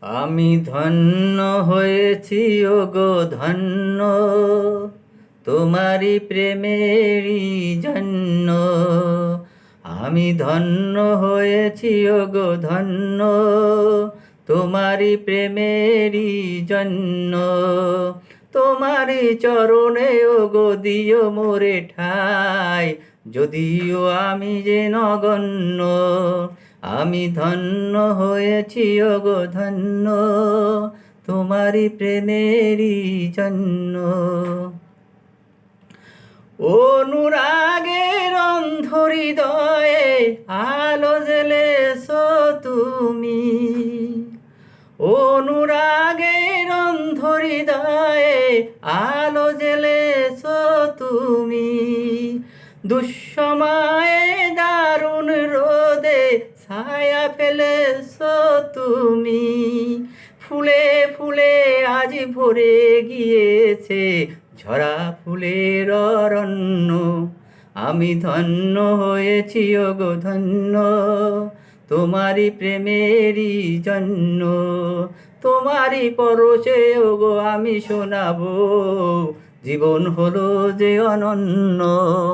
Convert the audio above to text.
আমি ধন্য হয়েছি ওগো ধন্য, তোমারি প্রেমেরই জন্য। আমি ধন্য হয়েছি ওগো ধন্য, তোমারি প্রেমেরই জন্য। তোমারি চরণে ওগো দিও মোরে ঠাই, যদিও আমি যে নগণ্য। আমি ধন্য হয়েছি ওগো ধন্য, তোমারি প্রেমেরই জন্য। অনুরাগের অন্ধ হৃদয়ে আলো জ্বেলেছো তুমি, অনুরাগের অন্ধ হৃদয়ে আলো জ্বেলেছো তুমি। দুঃসময়ে দারুণ রোদে ছায়া ফেলেছো তুমি। ফুলে ফুলে আজ ভরে গিয়েছে ঝরা ফুলের অরণ্য। আমি ধন্য হয়েছি ওগো ধন্য, তোমারি প্রেমেরই জন্য। তোমারি পরশে ওগো আমি শোনাবো, জীবন হলো যে অনন্য।